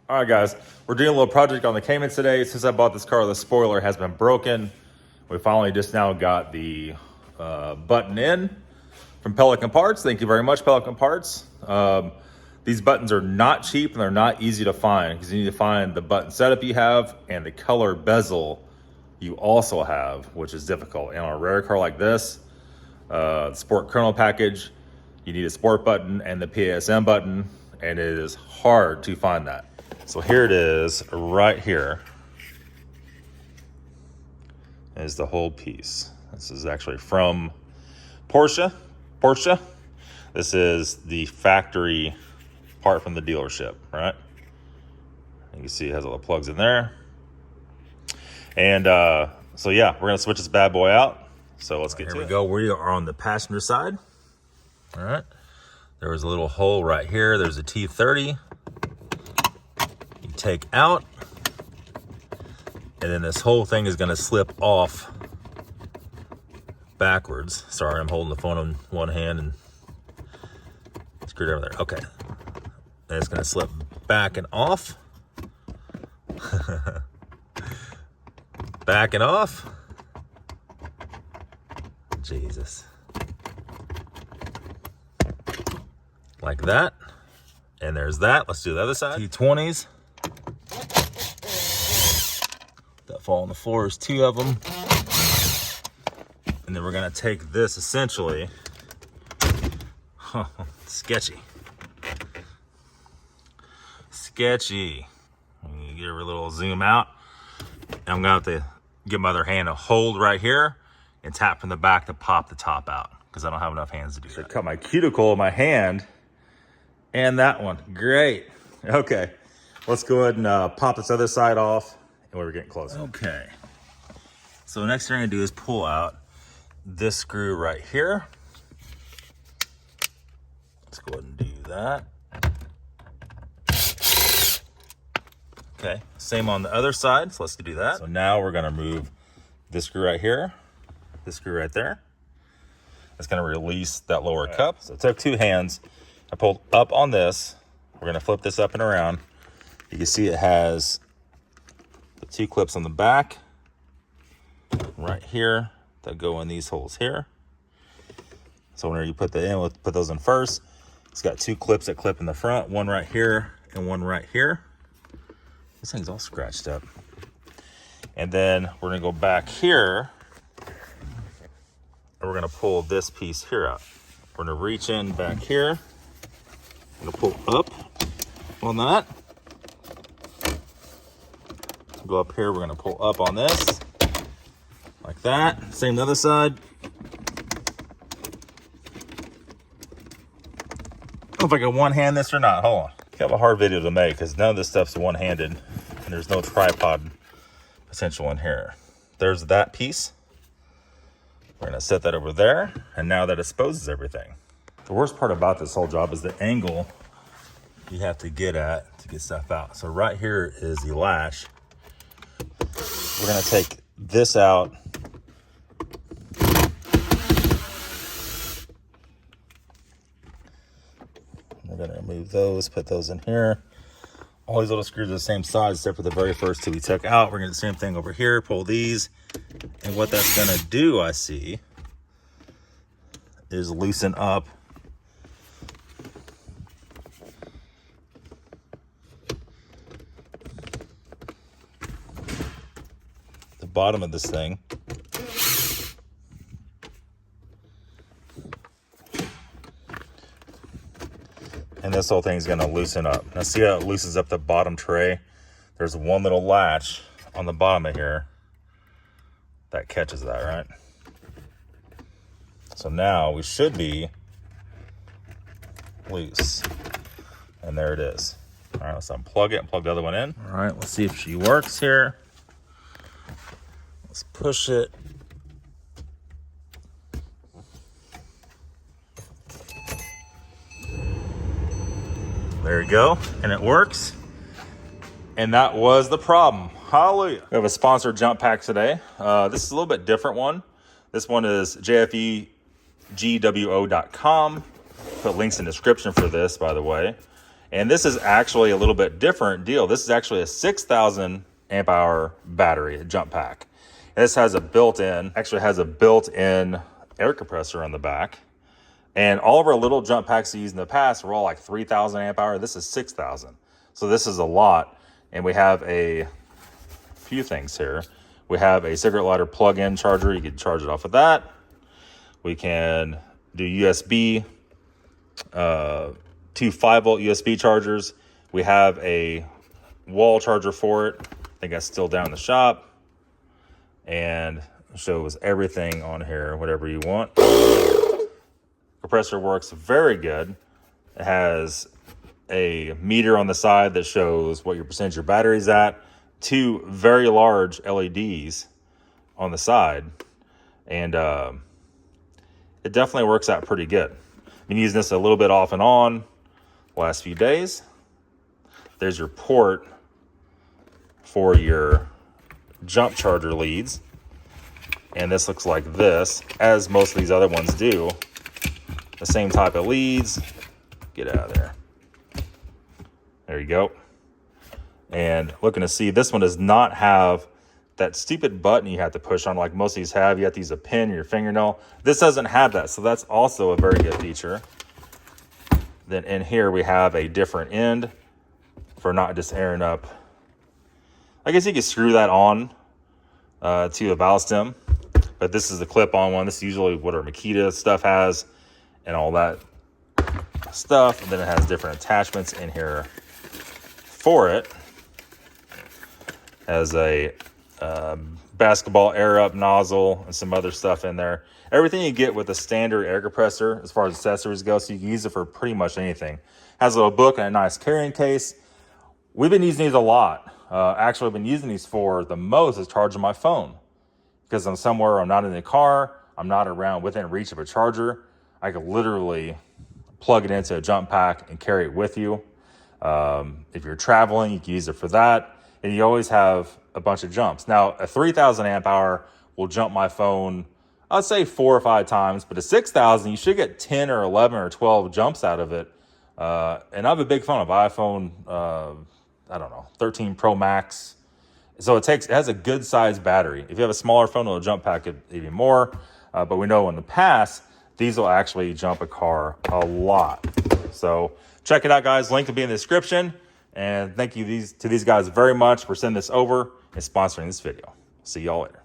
All right, guys, we're doing a little project on the Cayman today. Since I bought this car, the spoiler has been broken. We finally just now got the button in from Pelican Parts. Thank you very much, Pelican Parts. These buttons are not cheap and they're not easy to find because you need to find the button setup you have and the color bezel you also have, which is difficult. And on a rare car like this, the Sport Kernel package, you need a sport button and the PASM button, and it is hard to find that. So here it is right here is the whole piece. This is actually from Porsche. This is the factory part from the dealership, right? You can see it has all the plugs in there. And so yeah, we're gonna switch this bad boy out. So let's get to it. Here we go. We are on the passenger side. All right. There was a little hole right here. There's a T30. You take out, and then this whole thing is gonna slip off backwards. Sorry, I'm holding the phone in one hand and screwed over there. Okay. And it's gonna slip back and off. Back and off. Jesus. Like that. And there's that. Let's do the other side. T20s. That fall on the floor is 2 of them. And then we're gonna take this essentially. Sketchy. Sketchy. You get a little zoom out. I'm gonna have to give my other hand a hold right here and tap from the back to pop the top out because I don't have enough hands to do that. Cut my cuticle in my hand and that one. Great. Okay, let's go ahead and pop this other side off, and we're getting closer. Okay. So the next thing I'm gonna do is pull out this screw right here. Let's go ahead and do that. Okay, same on the other side, so let's do that. So now we're gonna move this screw right here, this screw right there. It's gonna release that lower cup. So I took 2 hands, I pulled up on this. We're gonna flip this up and around. You can see it has the 2 clips on the back, right here, that go in these holes here. So whenever you put that in, we'll put those in first. It's got 2 clips that clip in the front, one right here and one right here. This thing's all scratched up. And then we're gonna go back here and we're gonna pull this piece here out. We're gonna reach in back here. I'm gonna pull up on that. Go up here, we're gonna pull up on this. Like that. Same the other side. I don't know if I can one-hand this or not. Hold on. I have a hard video to make because none of this stuff's one-handed and there's no tripod potential in here. There's that piece. We're gonna set that over there, and now that exposes everything. The worst part about this whole job is the angle you have to get at to get stuff out. So right here is the latch. We're gonna take this out. We're gonna remove those, put those in here. All these little screws are the same size except for the very first 2 we took out. We're gonna do the same thing over here, pull these. And what that's gonna do, I see, is loosen up the bottom of this thing. And this whole thing's gonna loosen up. Now see how it loosens up the bottom tray? There's one little latch on the bottom of here that catches that, right? So now we should be loose. And there it is. All right, let's unplug it and plug the other one in. All right, let's see if she works here. Let's push it. There you go, and it works. And that was the problem. Hallelujah. We have a sponsored jump pack today. This is a little bit different one. This one is JFEGWO.com. Put links in the description for this, by the way. And this is actually a little bit different deal. This is actually a 6,000 amp hour battery, a jump pack. And this has a built-in air compressor on the back. And all of our little jump packs we used in the past were all like 3,000 amp hour. This is 6,000. So this is a lot. And we have a few things here. We have a cigarette lighter plug-in charger. You can charge it off of that. We can do USB, 2 5-volt USB chargers. We have a wall charger for it. I think that's still down in the shop. And it shows everything on here, whatever you want. Compressor works very good. It has a meter on the side that shows what your percentage your battery's at. 2 very large LEDs on the side. And it definitely works out pretty good. I've been using this a little bit off and on the last few days. There's your port for your jump charger leads. And this looks like this, as most of these other ones do. The same type of leads. Get out of there. There you go. And looking to see, this one does not have that stupid button you have to push on like most of these have. You have to use a pin in your fingernail. This doesn't have that, so that's also a very good feature. Then in here we have a different end for not just airing up. I guess you could screw that on to a valve stem, but this is the clip-on one. This is usually what our Makita stuff has and all that stuff. And then it has different attachments in here for it. Has a basketball air up nozzle and some other stuff in there. Everything you get with a standard air compressor as far as accessories go, so you can use it for pretty much anything. Has a little book and a nice carrying case. We've been using these a lot. Actually, I've been using these for the most is charging my phone. Because I'm somewhere, I'm not in the car, I'm not around within reach of a charger. I could literally plug it into a jump pack and carry it with you. If you're traveling, you can use it for that. And you always have a bunch of jumps. Now, a 3,000 amp hour will jump my phone, I'd say 4 or 5 times, but a 6,000, you should get 10 or 11 or 12 jumps out of it. And I have a big phone, iPhone, I don't know, 13 Pro Max. So it has a good sized battery. If you have a smaller phone, it'll jump pack it even more. But we know in the past, these will actually jump a car a lot. So check it out, guys. Link will be in the description. And thank you to these guys very much for sending this over and sponsoring this video. See y'all later.